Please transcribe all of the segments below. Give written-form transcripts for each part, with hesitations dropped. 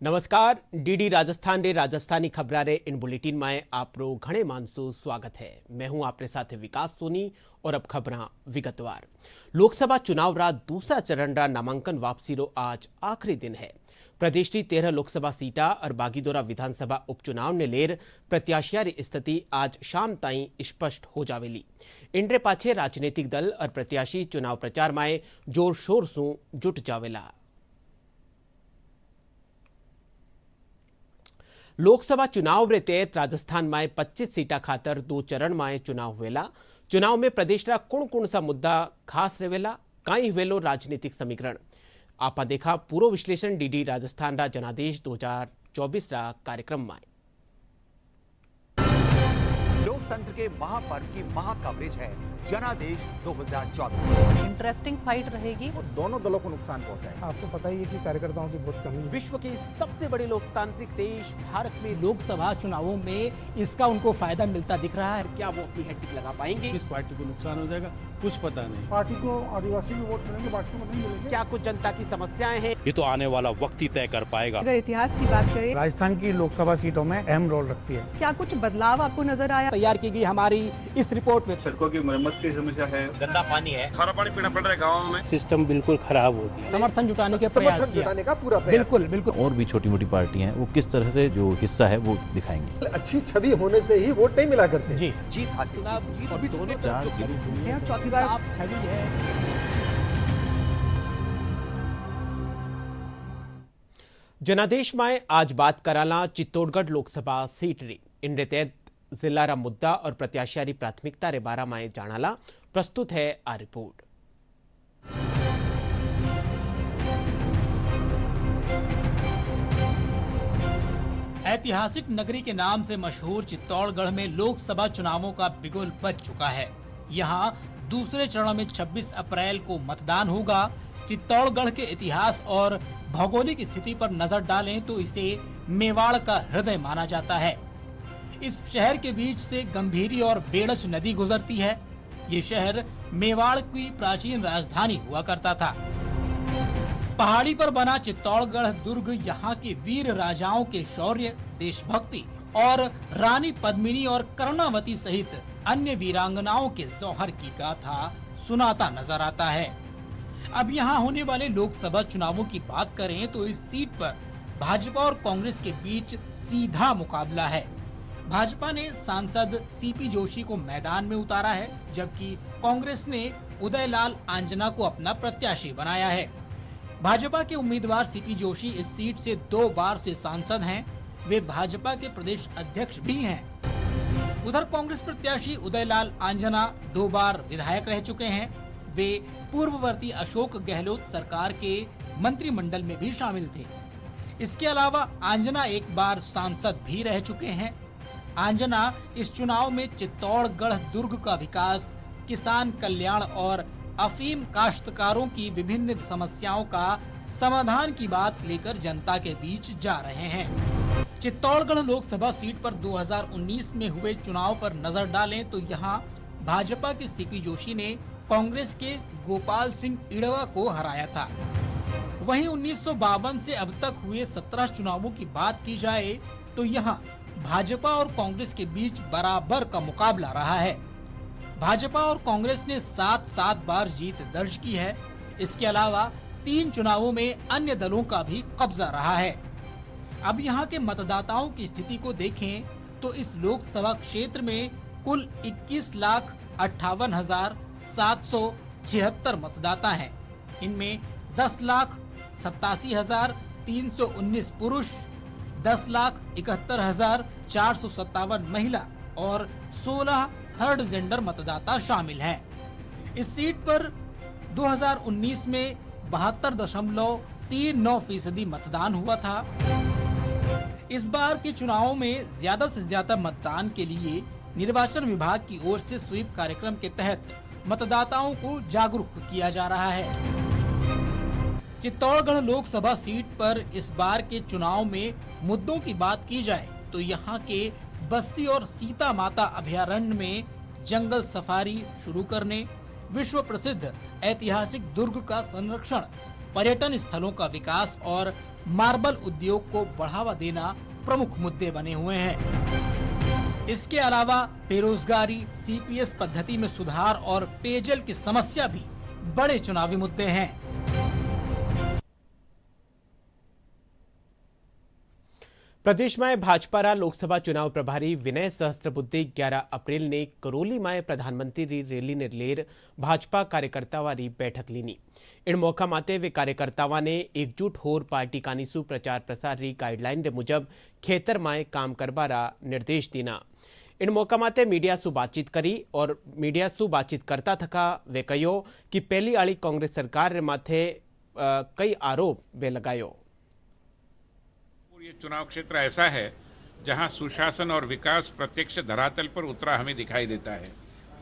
नमस्कार। डीडी राजस्थान रे राजस्थानी खबरां रे इन बुलेटिन में आपरो घणे मानसो स्वागत है। मैं हूं आपरे साथ विकास सोनी और अब खबरां विगतवार। लोकसभा चुनाव रा दूसरा चरण रा नामांकन वापसी रो आज आखिरी दिन है। प्रदेश की 13 लोकसभा सीटा और बागीदोरा विधानसभा उपचुनाव ने लेर प्रत्याशियां री स्थिति आज शाम ताईं स्पष्ट हो जावेली। इंड्रे पाछे राजनीतिक दल और प्रत्याशी चुनाव प्रचार में जोर शोर से जुट जावेला। लोकसभा चुनाव रे तहत राजस्थान में 25 सीटा खातर 2 चरण में चुनाव हुएला। चुनाव में प्रदेश रा कुण सा मुद्दा खास रहेला, कई हुएलो राजनीतिक समीकरण। आपा देखा पूरो विश्लेषण डीडी राजस्थान रा जनादेश 2024 रा कार्यक्रम में। लोकतंत्र के महापर्व की महा कवरेज है जनादेश 2024। इंटरेस्टिंग फाइट रहेगी। वो दोनों दलों को नुकसान पहुंचाएगा। आपको पता ही है कि कार्यकर्ताओं की बहुत कमी है। विश्व के सबसे बड़े लोकतांत्रिक देश भारत में लोकसभा चुनावों में इसका उनको फायदा मिलता दिख रहा है। क्या वो अपनी हैट्रिक लगा पाएंगे? किस पार्टी को नुकसान हो जाएगा कुछ पता नहीं। पार्टी को आदिवासी भी वोट मिलेंगे, बाकी को नहीं मिलेंगे। क्या कुछ जनता की समस्याएं हैं? ये तो आने वाला वक्त ही तय कर पाएगा। अगर इतिहास की बात करें, राजस्थान की लोकसभा सीटों में अहम रोल रखती है। क्या कुछ बदलाव आपको नजर आया? तैयार की गई हमारी इस रिपोर्ट में सड़कों की मरम्मत की समस्या है, गंदा पानी है, खारा पानी पीना पड़ रहा है गाँव में। सिस्टम बिल्कुल खराब हो गया। समर्थन जुटाने के प्रयास किया। का पूरा प्रयास। बिल्कुल। और भी छोटी मोटी पार्टियां हैं वो किस तरह से जो हिस्सा है वो दिखाएंगे। अच्छी छवि होने से ही वोट नहीं मिला करते। जी जीत हासिल की। दोनों चार और चौथी बार छवि है। जनादेश में आज बात कराला चित्तौड़गढ़ लोकसभा सीट री। इनरे तहत जिला रा मुद्दा और प्रत्याशियां री प्राथमिकता रे बारा में जानाला। प्रस्तुत है आ रिपोर्ट। ऐतिहासिक नगरी के नाम से मशहूर चित्तौड़गढ़ में लोकसभा चुनावों का बिगुल बज चुका है। यहाँ दूसरे चरण में 26 अप्रैल को मतदान होगा। चित्तौड़गढ़ के इतिहास और भौगोलिक स्थिति पर नजर डालें तो इसे मेवाड़ का हृदय माना जाता है। इस शहर के बीच से गंभीरी और बेड़च नदी गुजरती है। ये शहर मेवाड़ की प्राचीन राजधानी हुआ करता था। पहाड़ी पर बना चित्तौड़गढ़ दुर्ग यहाँ के वीर राजाओं के शौर्य, देशभक्ति और रानी पद्मिनी और कर्णावती सहित अन्य वीरांगनाओं के जौहर की गाथा सुनाता नजर आता है। अब यहाँ होने वाले लोकसभा चुनावों की बात करें तो इस सीट पर भाजपा और कांग्रेस के बीच सीधा मुकाबला है। भाजपा ने सांसद सीपी जोशी को मैदान में उतारा है, जबकि कांग्रेस ने उदयलाल आंजना को अपना प्रत्याशी बनाया है। भाजपा के उम्मीदवार सीपी जोशी इस सीट से 2 बार से सांसद हैं। वे भाजपा के प्रदेश अध्यक्ष भी हैं। उधर कांग्रेस प्रत्याशी उदयलाल आंजना 2 बार विधायक रह चुके हैं। वे पूर्ववर्ती अशोक गहलोत सरकार के मंत्रिमंडल में भी शामिल थे। इसके अलावा आंजना 1 बार सांसद भी रह चुके हैं। आंजना इस चुनाव में चित्तौड़गढ़ दुर्ग का विकास, किसान कल्याण और अफीम काश्तकारों की विभिन्न समस्याओं का समाधान की बात लेकर जनता के बीच जा रहे हैं। चित्तौड़गढ़ लोकसभा सीट पर 2019 में हुए चुनाव पर नजर डालें तो यहाँ भाजपा के सीपी जोशी ने कांग्रेस के गोपाल सिंह इड़वा को हराया था। वहीं 1952 से अब तक हुए 17 चुनावों की बात की जाए तो यहाँ भाजपा और कांग्रेस के बीच बराबर का मुकाबला रहा है। भाजपा और कांग्रेस ने 7-7 बार जीत दर्ज की है। इसके अलावा 3 चुनावों में अन्य दलों का भी कब्जा रहा है। अब यहाँ के मतदाताओं की स्थिति को देखें तो इस लोकसभा क्षेत्र में कुल 21,58,776 मतदाता हैं। इनमें 10,87,319 पुरुष, 10,71,457 महिला और 16 थर्ड जेंडर मतदाता शामिल हैं। इस सीट पर 2019 में 72.39% मतदान हुआ था। इस बार के चुनाव में ज्यादा से ज्यादा मतदान के लिए निर्वाचन विभाग की ओर से स्वीप कार्यक्रम के तहत मतदाताओं को जागरूक किया जा रहा है। चित्तौड़गढ़ लोकसभा सीट पर इस बार के चुनाव में मुद्दों की बात की जाए तो यहाँ के बस्सी और सीता माता अभयारण्य में जंगल सफारी शुरू करने, विश्व प्रसिद्ध ऐतिहासिक दुर्ग का संरक्षण, पर्यटन स्थलों का विकास और मार्बल उद्योग को बढ़ावा देना प्रमुख मुद्दे बने हुए हैं। इसके अलावा बेरोजगारी, सीपीएस पद्धति में सुधार और पेयजल की समस्या भी बड़े चुनावी मुद्दे हैं। प्रदेश में भाजपा लोकसभा चुनाव प्रभारी विनय सहस्त्रबुद्धे 11 अप्रैल ने करौली में प्रधानमंत्री रैली ने लेर भाजपा कार्यकर्तावारी बैठक लीनी। इन मौका माते वे कार्यकर्तावा ने एकजुट होर पार्टी कानीसु प्रचार प्रसार री गाइडलाइन के मुजब खेतर में काम करवारा निर्देश दीना। इन मौका माते मीडिया सु बातचीत करी और मीडिया सु बातचीत करता थका वे कहो कि पहली आली कांग्रेस सरकार रे माथे कई आरोप वे लगायो। ये चुनाव क्षेत्र ऐसा है जहां सुशासन और विकास प्रत्यक्ष धरातल पर उतरा हमें दिखाई देता है।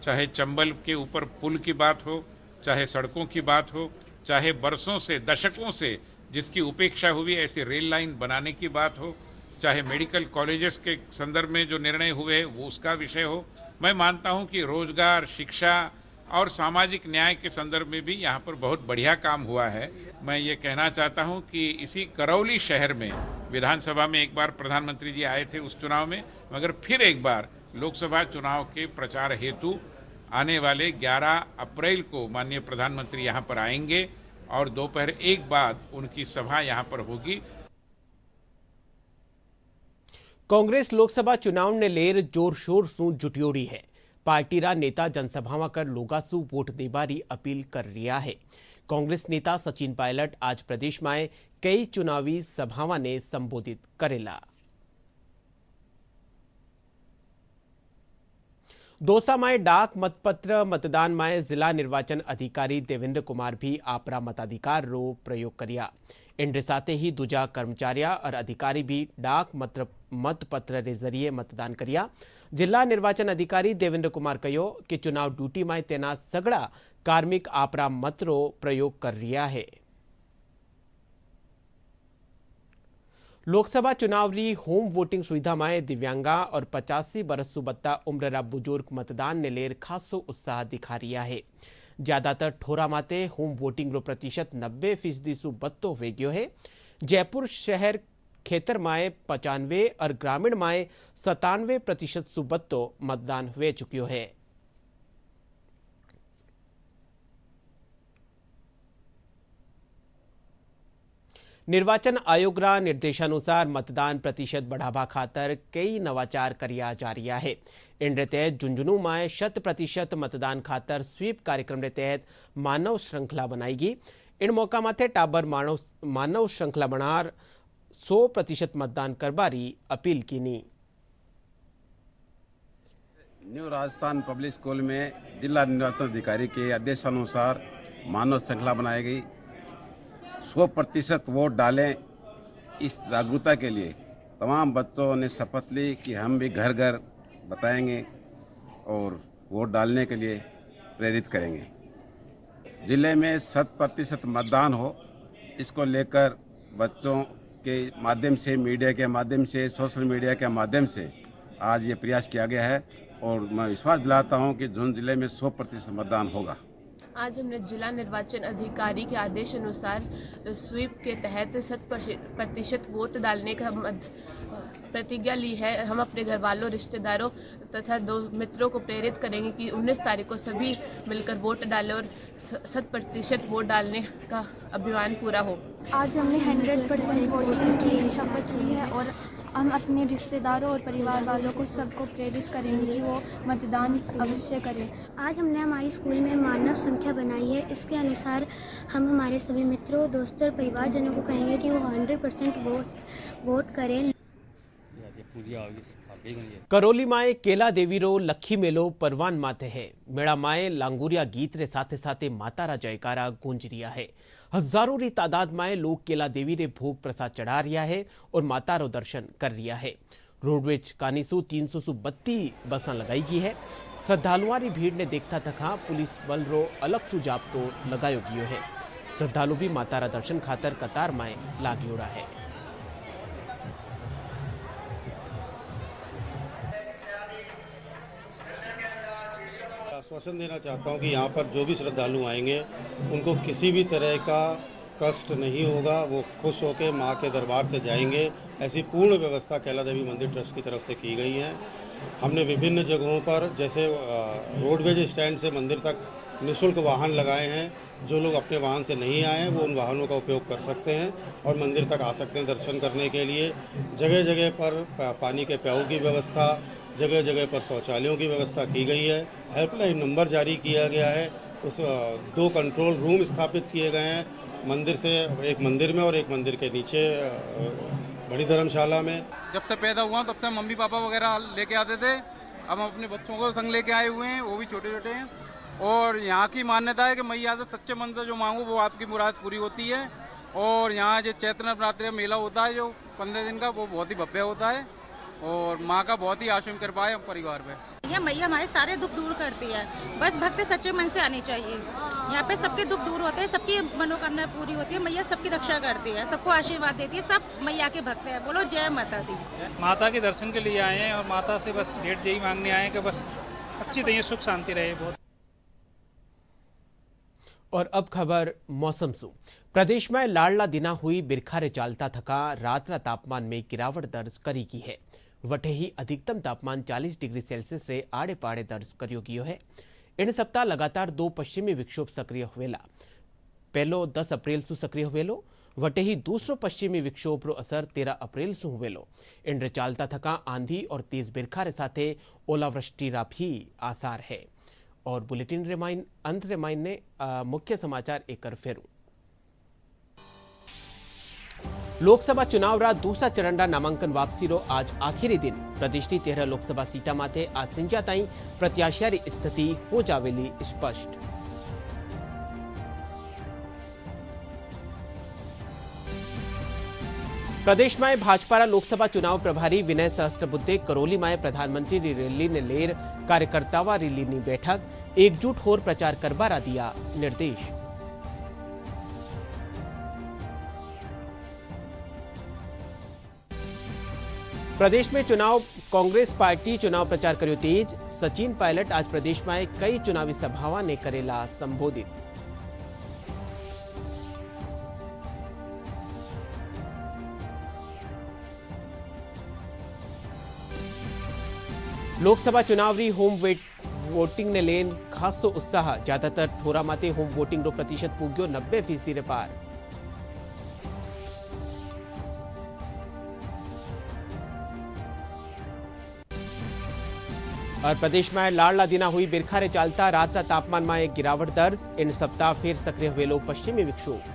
चाहे चंबल के ऊपर पुल की बात हो, चाहे सड़कों की बात हो, चाहे बरसों से दशकों से जिसकी उपेक्षा हुई ऐसी रेल लाइन बनाने की बात हो, चाहे मेडिकल कॉलेजेस के संदर्भ में जो निर्णय हुए वो उसका विषय हो। मैं मानता हूं कि रोजगार, शिक्षा और सामाजिक न्याय के संदर्भ में भी यहाँ पर बहुत बढ़िया काम हुआ है। मैं ये कहना चाहता हूँ कि इसी करौली शहर में विधानसभा में एक बार प्रधानमंत्री जी आए थे उस चुनाव में, मगर फिर एक बार लोकसभा चुनाव के प्रचार हेतु आने वाले 11 अप्रैल को माननीय प्रधानमंत्री यहाँ पर आएंगे और दोपहर 1 बाद उनकी सभा यहाँ पर होगी। कांग्रेस लोकसभा चुनाव ने लेर जोर शोर सु जुटियोड़ी है। पार्टी रा नेता जनसभावां कर लोगासु वोट देबारी अपील कर रिया है। कांग्रेस नेता सचिन पायलट आज प्रदेश में कई चुनावी सभावां ने संबोधित करेला। दौसा में डाक मतपत्र मतदान में जिला निर्वाचन अधिकारी देवेंद्र कुमार भी आपरा मताधिकार रो प्रयोग करिया। इनके साथ ही दूजा कर्मचारिया और अधिकारी भी डाक मतपत्र के जरिए मतदान करिया। जिला निर्वाचन अधिकारी देवेंद्र कुमार कहो कि चुनाव ड्यूटी में तेना सगड़ा कार्मिक आपरा मतरो प्रयोग कर रिया है। लोकसभा चुनाव री होम वोटिंग सुविधा में दिव्यांगा और 85 बरस सु बत्ता उम्र रा बुजुर्ग मतदान ने लेर खासो उत्साह दिखा रिया है। ज्यादातर ठोरा माते होम वोटिंग रो प्रतिशत 90% सु बत्तो वे गयो है। जयपुर शहर खेतर में 95 और ग्रामीण में 97% सु बत्तो मतदान वे चुक्यो है। निर्वाचन आयोग रा निर्देशानुसार मतदान प्रतिशत बढ़ावा खातर कई नवाचार करिया जा रहा है। इनके तहत झुंझुनू में 100% मतदान खातर स्वीप कार्यक्रम के तहत मानव श्रृंखला बनाएगी। इन मौका माथे टाबर मानव श्रृंखला बनार 100% मतदान करबारी अपील की नी। न्यू राजस्थान पब्लिक स्कूल में जिला निर्वाचन अधिकारी के आदेशानुसार मानव श्रृंखला बनाई गई। 100% वोट डालें, इस जागरूकता के लिए तमाम बच्चों ने शपथ ली कि हम भी घर घर बताएंगे और वोट डालने के लिए प्रेरित करेंगे। जिले में 100% मतदान हो, इसको लेकर बच्चों के माध्यम से, मीडिया के माध्यम से, सोशल मीडिया के माध्यम से आज ये प्रयास किया गया है और मैं विश्वास दिलाता हूँ कि झुंझुनू जिले में 100% मतदान होगा। आज हमने जिला निर्वाचन अधिकारी के आदेश अनुसार स्वीप के तहत 100% वोट डालने का प्रतिज्ञा ली है। हम अपने घर वालों, रिश्तेदारों तथा दो मित्रों को प्रेरित करेंगे कि 19 तारीख को सभी मिलकर वोट डालें और 100% वोट डालने का अभियान पूरा हो। आज हमने 100% वोटिंग की शपथ ली है और हम अपने रिश्तेदारों और परिवार वालों को सबको प्रेरित करेंगे कि वो मतदान अवश्य करें। आज हमने हमारी स्कूल में मानव संख्या बनाई है। इसके अनुसार हम हमारे सभी मित्रों, दोस्तों और परिवारजनों को कहेंगे कि वो 100% वोट करें। करौली माए केला देवी रो लखी मेलो परवान माथे है। मेड़ा माए लांगुरिया गीत रे साथे साथे मातारा जयकारा गूंज रिया है। हजारों री तादाद माए लोग केला देवी रे भोग प्रसाद चढ़ा रिया है और माता रो दर्शन कर रिया है। रोडवेज कानीसु 332 बसा लगाई गई है। श्रद्धालुओं री भीड़ ने देखता तक पुलिस बल रो अलग सु जाप्तो लगायो गयो है। श्रद्धालु भी मातारा दर्शन खातर कतार माए लाग्योड़ा है। आश्वासन देना चाहता हूं कि यहाँ पर जो भी श्रद्धालु आएंगे उनको किसी भी तरह का कष्ट नहीं होगा, वो खुश होकर माँ के दरबार से जाएंगे। ऐसी पूर्ण व्यवस्था कैला देवी मंदिर ट्रस्ट की तरफ से की गई है। हमने विभिन्न जगहों पर जैसे रोडवेज स्टैंड से मंदिर तक निःशुल्क वाहन लगाए हैं। जो लोग अपने वाहन से नहीं आए हैं वो उन वाहनों का उपयोग कर सकते हैं और मंदिर तक आ सकते हैं दर्शन करने के लिए। जगह जगह पर पानी के प्याऊ की व्यवस्था, जगह जगह पर शौचालयों की व्यवस्था की गई है। हेल्पलाइन नंबर जारी किया गया है। उस 2 कंट्रोल रूम स्थापित किए गए हैं मंदिर से, एक मंदिर में और एक मंदिर के नीचे बड़ी धर्मशाला में। जब से पैदा हुआ तब से मम्मी पापा वगैरह लेके आते थे। अब हम अपने बच्चों को संग लेके आए हुए हैं, वो भी छोटे छोटे हैं। और यहाँ की मान्यता है कि मैया से सच्चे मन से जो मांगो वो आपकी मुराद पूरी होती है। और यहाँ जो चैत्र नवरात्रि मेला होता है जो 15 दिन का, वो बहुत ही भव्य होता है और माँ का बहुत ही आशीर्वाद कृपा है परिवार पे। यह मैया हमारे सारे दुख दूर करती है, बस भक्त सच्चे मन से आनी चाहिए। यहाँ पे सबके दुख दूर होते हैं, सबकी मनोकामना पूरी होती है। मैया सबकी रक्षा करती है, सबको आशीर्वाद देती है, सब मैया के भक्त हैं। बोलो जय माता दी। माता के दर्शन के लिए आए हैं और माता से बस डेट यही मांगने आए हैं कि बस अच्छी तरह सुख शांति रहे। बहुत और अब खबर मौसम से। प्रदेश में लाडला दिना हुई बिरखारे चालता थका रात्रा तापमान में गिरावट दर्ज करी की है। वटे ही अधिकतम तापमान 40 डिग्री सेल्सियस रे आड़े पाड़े दर्ज करियो गयो है। इन सप्ताह लगातार 2 पश्चिमी विक्षोभ सक्रिय हुएला। पहलो 10 अप्रैल से सक्रिय हुएलो, वटे ही दूसरो पश्चिमी विक्षोभ रो असर 13 अप्रैल से हुएलो। इन रे चालता थका आंधी और तेज बिरखारे साथे ओलावृष्टि रा भी आसार है। और बुलेटिन रिमाइन अंत रिमाइन ने मुख्य समाचार एक कर फेरू। लोकसभा चुनाव रा दूसरा चरण रा नामांकन वापसी रो आज आखिरी दिन। प्रदेश की 13 लोकसभा सीटा माथे आज संजा ताई प्रत्याशियारी स्थिति हो जावेली स्पष्ट। प्रदेश में भाजपा लोकसभा चुनाव प्रभारी विनय सहस्त्रबुद्धे करौली में प्रधानमंत्री री रैली ने लेर कार्यकर्तावा रैली नी बैठक एकजुट होर प्रचार करवारा दिया निर्देश। प्रदेश में चुनाव कांग्रेस पार्टी चुनाव प्रचार करियो तेज। सचिन पायलट आज प्रदेश में कई चुनावी सभाओं ने करेला संबोधित। लोकसभा चुनाव री होम वोटिंग ने लेन खासो उत्साह। ज्यादातर ठोरा माते होम वोटिंग रो प्रतिशत पूग्यो 90% रे पार। और प्रदेश में लाडला दिना हुई बिरखारे चालता रात तापमान में एक गिरावट दर्ज। इन सप्ताह फिर सक्रिय हुए लोग पश्चिमी विक्षोभ।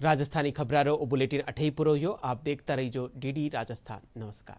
राजस्थानी खबरारो बुलेटिन अठई पुरो। आप देखता रहिजो DD राजस्थान। नमस्कार।